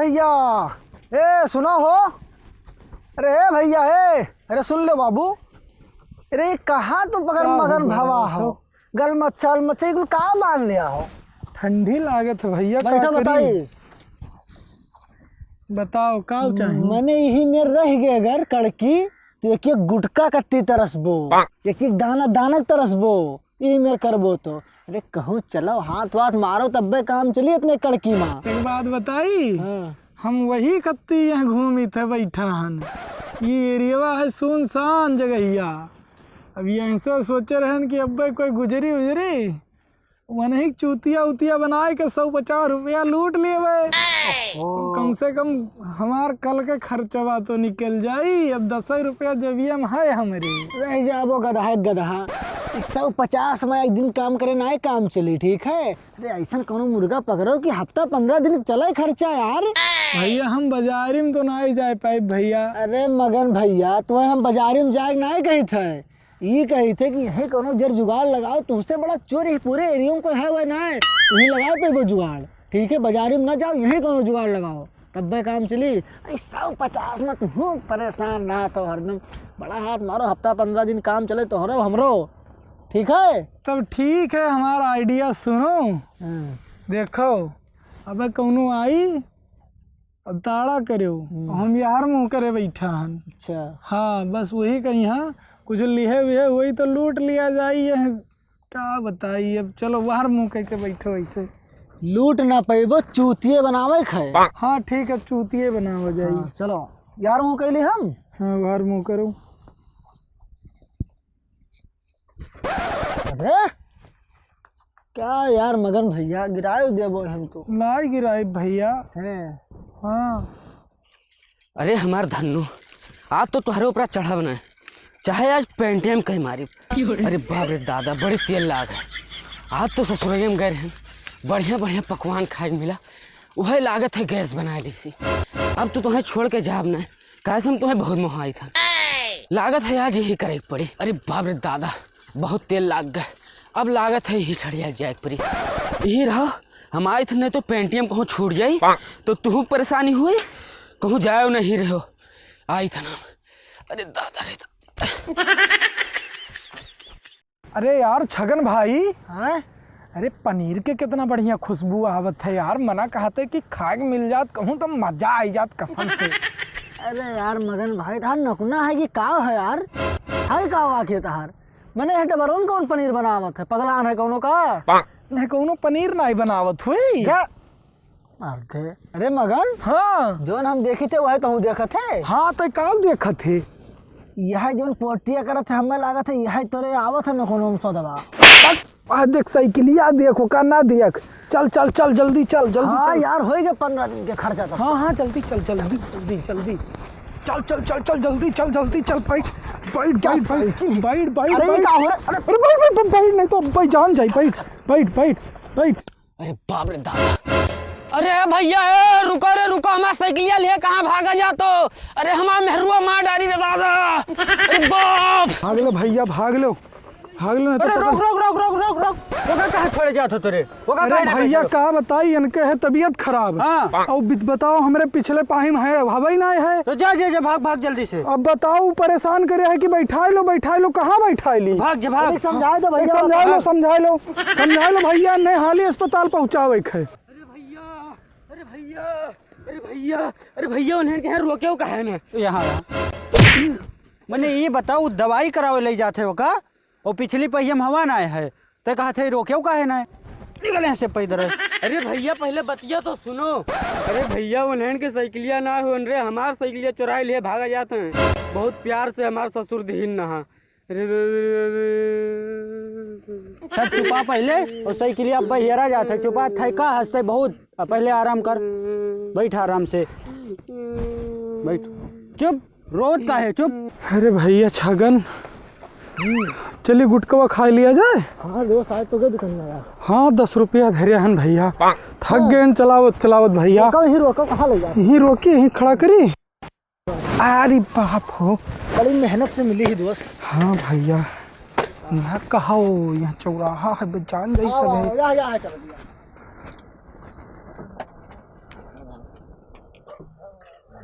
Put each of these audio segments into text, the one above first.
भैया, ए सुनो हो। अरे भैया अरे सुन ले बाबू। अरे कहाँ तू पकड़ मगन भवा हो, गल मच्छर मच्छी को कहाँ मान लिया हो। ठंडी लागत है भैया। बैठो बताइए, बताओ का चाहिए। मैंने यही में रह गए अगर कड़की तो एक एक गुटका कट्टी तरसबो, एक एक दाना दाना तरसबो, यही मेरे करबो तो। अरे कहूँ चलो हाथ वाथ मारो तब बे काम चलिए इतने कड़की माँ। एक बात बताई, हम वही कत्ती यहाँ घूमी थे बैठा हन। ये एरिया है सुनसान जगहिया। अब यहीं से सोचे रहन कि अब कोई गुजरी उजरी वही चूतिया उतिया बनाए के 150 रुपया लूट लिए भाई। कम से कम हमार कल के खर्चवा तो निकल जाई। अब 10 रुपया जबियम है हमारे। रह जाबो गधा गधा। 150 में एक दिन काम करे ना काम चली, ठीक है। अरे ऐसा कोनो मुर्गा पकड़ो कि हफ्ता 15 दिन चले खर्चा यार। भैया हम बाजारी में तो ना जाए पाए भैया। अरे मगन भैया तुम्हें हम बाजारी में जाए ना कही थे, ये कही थे कि यही कोनो जर जुगाड़ लगाओ, तुमसे बड़ा चोर पूरे एरिया को है वह ना है, तुम्हें लगाओ पे वो जुगाड़, ठीक है। बाजारी में ना जाओ, यही कोनो जुगाड़ लगाओ तब भाई काम चली। 150 में तुम परेशान ना तो हरदम बड़ा हाथ मारो, हफ्ता 15 दिन काम चले तो हरो हमरो, ठीक है। तब ठीक है, हमारा आइडिया सुनो। देखो अब कौनो आई अब ताड़ा करो, हम यार मुँह करे बैठा हन। अच्छा हाँ बस वही कहीं। हाँ कुछ लिहे हुए वही तो लूट लिया जाइए। क्या बताइए, अब चलो बाहर मुँह कह के बैठो ऐसे। लूट ना पेबो चूतिए बनावे खाए। हाँ ठीक है, चूतिए बना हो जाइए। हाँ, चलो यार मुँह कैली हम। हाँ बाहर मुँह करो। अरे क्या यार मगन भैया गिराए देबो हम तो ना गिराए भैया है। हाँ अरे हमार धन्नू आज तो तुम्हारे ऊपर चढ़ा बना है, चाहे आज पेंटियम कहीं मारी। अरे बाप रे दादा बड़ी तेल लाग है। आज तो ससुराल में गए हैं, बढ़िया बढ़िया पकवान खाए मिला, वही लागत है गैस बना ली सी। अब तो तुम्हें छोड़ के जाब ना, कैसे हम तुम्हें बहुत मोहाई था, लागत है आज यही करे पड़ी। अरे बाप रे दादा बहुत तेल लाग गए, अब लागत है यही ठड़िया जाए पड़ी। यही रहो हम आए थे, नहीं तो पेंटियम कहूँ छूट जाई तो तुम परेशानी हुई, कहूँ जाए नहीं रहो आई था ना। अरे दादा रे अरे यार छगन भाई। हाँ? अरे पनीर के कितना बढ़िया खुशबू आवत है यार। मना कहते कि खाए मिल जात कहूँ तो मजा आई जात कसम से। अरे यार मगन भाई तार नकुना है कि का है यार, है का वाक्य तार। मैंने हटे बरोन कौन पनीर बनावत है, पगलान है कौनो का नहीं कौनो पनीर नहीं बनावत हुई। अरे मगन हाँ जो हम देखी थे वही तो देखा थे। हाँ तो काम देखा थे, यह जो पोटिया करत है हमें लागत है यह तोरे आवत है न कोनो सौदवा। देख साइकिलिया देखो का ना देख। चल चल चल जल्दी चल जल्दी। हाँ चल। यार हो गए 15 दिन के खर्चा तो। हाँ हाँ जल्दी चल जल्दी जल्दी जल्दी चल चल चल चल जल्दी चल जल्दी चल। बैठ बैठ बैठ बैठ बैठ बैठ अरे बैठ। क्या हो रहा है? अरे बैठ बैठ बैठ नहीं तो भाई जान जाए। बैठ बैठ बैठ बैठ। अरे बाप रे दादा। अरे भैया रुको रे रुको, हमारा साइकिलिया लिए कहाँ भागा जा तो। अरे हमारा मेहरुआ मार डाली रे दादा। अरे बाप भाग लो भैया भाग लो भाग लो। अरे रोक रोक रोक रोक रोक रोक, वो कहाँ छोड़े जाते तेरे। वो अरे भैया का बताई इनके है तबीयत खराब। हाँ। और बताओ हमारे पिछले पाहिम है हवाई ना है तो जा जा भाग भाग जल्दी से। अब बताओ परेशान करे है कि बैठा लो कहाँ बैठा ली। भाग जा भाग। समझाए दो भैया, समझा लो भैया ने हाल ही अस्पताल पहुँचावे है। अरे भैया उन्हें कहे रोके का है ना यहाँ मैंने ये बताओ दवाई करावे ले जाते हो का, और पिछली पहिया में हवा ना है तो कहा थे रोके का है ना निकले से पैदल। अरे भैया पहले बतिया तो सुनो। अरे भैया उन्हें के साइकिलिया ना हो रे, हमार साइकिलिया चुराए लिए भागा जाते हैं। बहुत प्यार से हमार ससुर दीन नहा। सब चुपा पहले और साइकिलिया बहिरा जाते चुपा थे का हंसते बहुत। पहले आराम कर, बैठ आराम से बैठ, चुप रोज का है चुप। अरे भैया छगन चलिए गुटकवा खा लिया जाए। हाँ दोस्त आए तो गए दुकान में यार। हाँ 10 रुपया धैर्य हन भैया, थक गए चलावत चलावत भैया। यही रोको कहाँ ले जा, यहीं रोकी यहीं खड़ा करी। अरे बाप हो बड़ी मेहनत से मिली ही दोस्त। हाँ भैया यहाँ कहा यहाँ चौराहा है जान जाई सब है।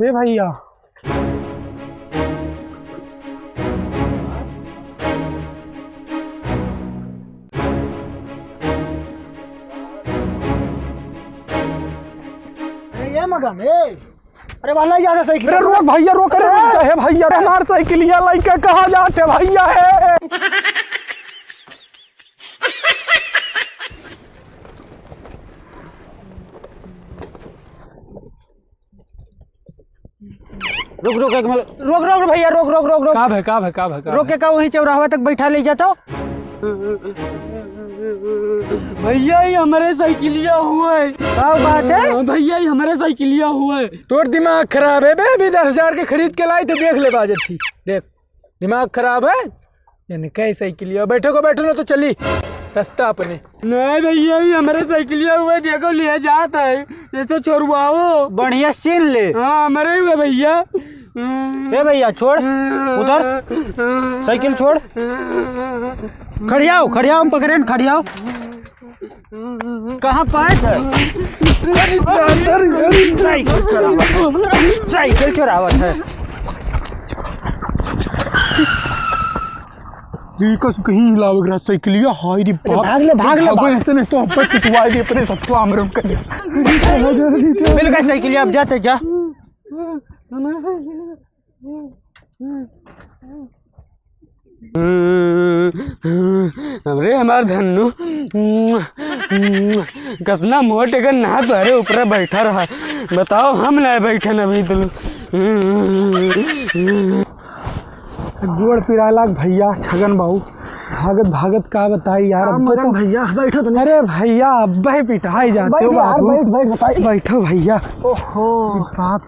ए भैया अरे ये मगन अरे वाला ज्यादा साइकिल अरे रोक भैया रोक, अरे चाहे भैया रे हमार साइकिलिया लइका कहाँ जाते भैया है। रुक रुक एक मिनट, रोक रोक भैया, रोक रोक रोक रोक। का रोक के का वही चौराहा तक बैठा ले जाता हो। भैया ये हमारे साइकिलिया हुआ है। क्या बात है भैया ये हमारे साइकिलिया हुआ है। तोर दिमाग खराब है बे, अभी 10,000 के खरीद के लाई तो देख ले बाजत थी। देख दिमाग खराब है यानी कई साइकिलिया। बैठो को बैठो ना तो चली रास्ता अपने। नहीं भैया ये हमारे साइकिलिया हुआ है, देखो ले जाता है जैसे छोड़वाओ। बढ़िया सीन ले। हाँ हमारे हुए भैया। ए भैया छोड़ उधर, साइकिल छोड़, खड़ियाओ खड़ियाओ, पकड़े न खड़ियाओ। कहाँ पाए थे? साइकिल चुरावत है। कहीं लावे ग्रा साइकिलिया हाय रे बाप। भाग ले ऐसे नहीं तो अपन पिटवाए दे अपने सबको आमरम कर। मिल गए साइकिलिया, अब जाते जा। अरे हमार धन्नू कितना मोट अगर ना तुम्हारे ऊपर बैठा रहा। बताओ हम ना बैठे ना अभी तो। गोड़ पिराला भैया छगन बाबू भागत भागत का बताई यार। अब मगन भैया बैठो तो। अरे भैया अब ही पिटाई जाते हो यार बाबू। बैठ बताइए। बैठो भैया। ओहो बाप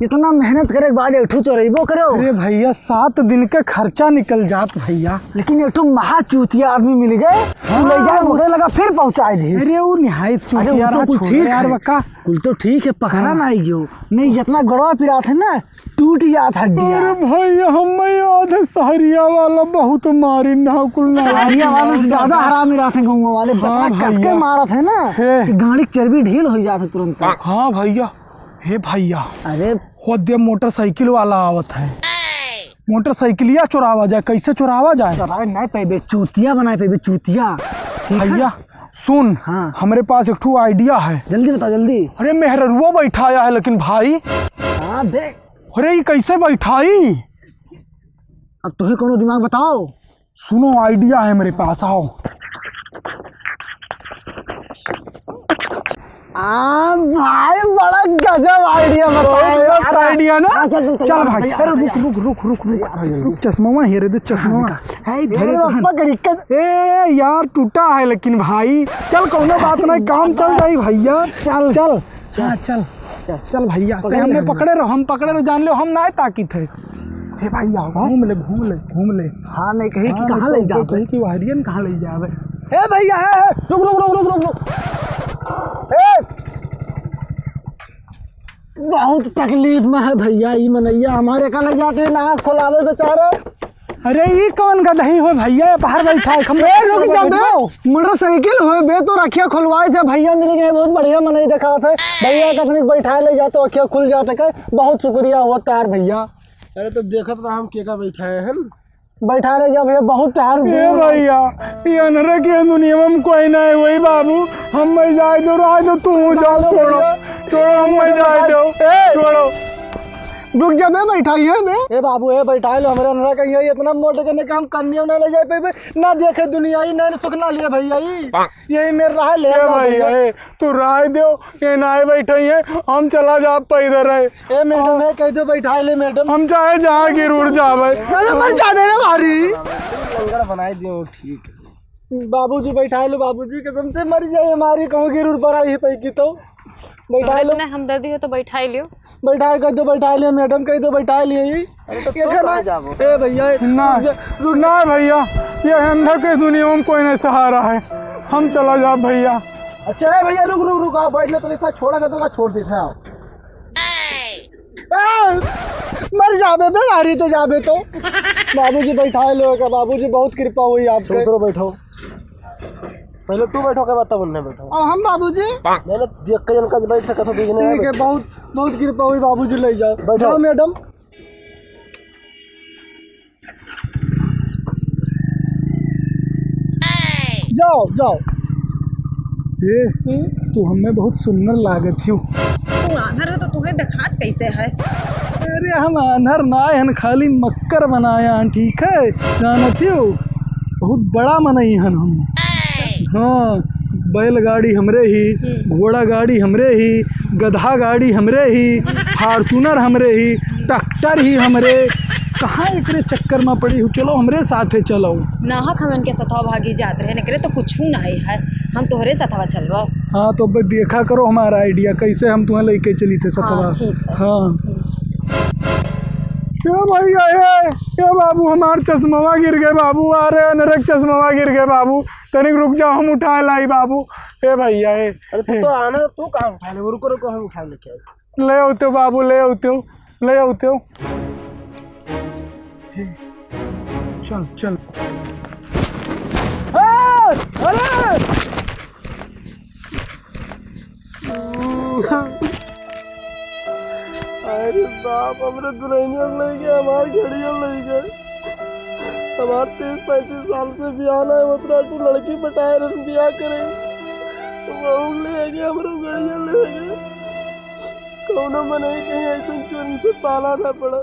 इतना मेहनत करे के बाद एठू चोरेबो करो। अरे भैया 7 दिन का खर्चा निकल जात भैया। लेकिन एठू महा चूतिया आदमी मिल गए। तू ले जाए मुझे लगा फिर पहुंचाए दे। अरे वो निहायत चूतिया तो कुछ छोड़ ठीक यार है। बका। कुल तो ठीक है, पकड़ा ना गयो नहीं। जितना गड़वा पिरात है ना टूट जात हड्डियां। अरे भैया हम याद है सहरिया वाला बहुत मारी ना कुल ना। सहरिया वाले से ज्यादा हरामी रहते हैं गाँव वाले। हाँ बतना कस के भैया। मारत है ना हे। कि गाड़ी की चर्बी ढील हो जात है तुरंत। हाँ भैया। हे भैया अरे खुद मोटरसाइकिल वाला आवत है। मोटरसाइकिलिया चुरावा जाए, कैसे चुरावा जाए? चरावे नहीं पेबे, चूतिया बनाए पेबे चूतिया। भैया सुन, हाँ। हमारे पास एक ठो आइडिया है। जल्दी बता जल्दी। अरे मेहरुआ बैठाया है लेकिन भाई। हाँ बे अरे ये कैसे बैठाई? अब तुम्हें कोनो दिमाग बताओ। सुनो आइडिया है मेरे पास, आओ। भाई बड़ा गजब आइडिया बताया। आइडिया ना। चल चल भाई। अरे रुक रुक रुक रुक रुक रुक, चश्मा हेरे दे चश्मा। ए यार टूटा है लेकिन भाई। चल कोनो बात नहीं, काम चल जाई भैया। चल चल हाँ चल चल भैया। हमने पकड़े रहो, हम पकड़े रहो, जान लो हम ना ताकी थे। हे भैया घूम ले घूम ले घूम ले। हाँ नहीं कहीं कि कहाँ ले जाओ। कहीं की वारियन कहाँ ले जावे? ए भैया रुक रुक रुक रुक रुक रुक। बहुत तकलीफ में है भैया। ये मनैया हमारे का ले जाते ना खोलावे बेचारे। अरे ये कौन का दही हो भैया? बाहर बैठा है। रुक जा बे, मोटरसाइकिल हो बे तो रखिया खुलवाए थे भैया मिल गए। बहुत बढ़िया मनई देखा थे भैया। कखनी बैठा ले जाते अखिया खुल जाते का। बहुत शुक्रिया हुआ तार भैया। अरे तो देखत रहा हम के का बैठाए हैं। बैठा ले जा भैया, बहुत तार भैया। ये अनरे के दुनिया में कोई नहीं वही बाबू। हम मैं जाए दो राह दो, तू जाओ। छोड़ो छोड़ो, हम मैं जाए दो। छोड़ो रुक जा बे, बैठाई है बे। ए बाबू ए बैठा लो हमारे अनरा कहीं इतना मोटे करने का हम कन्या ना ले जाए पे ना देखे दुनिया ही नहीं सुखना लिए भैया। यही मेरे राह ले भैया। तू राय दो ये ना बैठे है, हम चला जा पैदल है। ए मैडम है कह दो बैठा ले मैडम। हम चाहे जहाँ गिर उड़ जावे। मर जाने रे भारी। लंगर बनाई दियो ठीक। बाबूजी बैठा लो, बाबूजी कसम से मर जाए हमारी। कहूँ गिर उड़ पर आई पैकी तो बैठा लो। हमदर्दी हो तो बैठा लियो। बैठा कह दो बैठा लियो मैडम, कह दो बैठा लिए। ए भैया ना भैया, ये अंधा के दुनिया में कोई नहीं सहारा है। हम चला जा भैया। अच्छा है भैया, रुक रुक रुक आप बैठ लो तो ऐसा छोड़ा कर दो, छोड़ देते आप। मर जाबे बे गाड़ी तो जाबे तो। बाबूजी बैठा लो का, बाबूजी बहुत कृपा हुई आपके। तो बैठो पहले तू बैठो के बता बनने बैठो। अब हम बाबूजी मैंने देख के जन का बैठ सका तो देखने। ठीक है बहुत बहुत कृपा हुई बाबूजी, ले जाओ। बैठो मैडम। जाओ जाओ। ए तू हमें बहुत सुंदर लागत हो। तू आंधर है तो तुम्हें दिखात कैसे है? अरे हम आंधर ना हन, खाली मक्कर बनाया हन, ठीक है, जानत हो, बहुत बड़ा मनई हन हम। हाँ, बैलगाड़ी हमरे ही, घोड़ा गाड़ी हमरे ही, गधा गाड़ी हमरे ही, फार्चूनर हमरे ही, ट्रैक्टर ही हमरे। कहाँ एकरे चक्कर में पड़ी हो, चलो हमरे साथे चलो। नाहक हमन के सथवा भागी जात रहे नकरे तो कुछ नहीं है, हम तोहरे सथवा चलवा। हाँ तो अब देखा करो हमारा आइडिया, कैसे हम तुम्हें लेके चली थे सतवा। हाँ, ठीक है। हाँ क्या भैया है, क्या बाबू हमार चश्मा गिर गए बाबू, आ रहे नरक चश्मा गिर गए बाबू, तनिक रुक जाओ हम उठा लाई बाबू। ए भैया है, अरे तू तो आना, तू कहाँ उठा ले, वो रुको रुको, हम उठा लेके आए। ले आते हो बाबू, ले आते हो, ले आते हो। चल चल। अरे अरे बाप, हमरे दुल्हनिया ले गए, हमार घड़िया ले गए। हमार 30-35 साल से ब्याह ना है, उतना तू लड़की पटाए रन ब्याह करे, बहू ले गए, हमरे घड़िया ले गए। कौनो मने कहीं ऐसा चोरी से पाला ना पड़ा।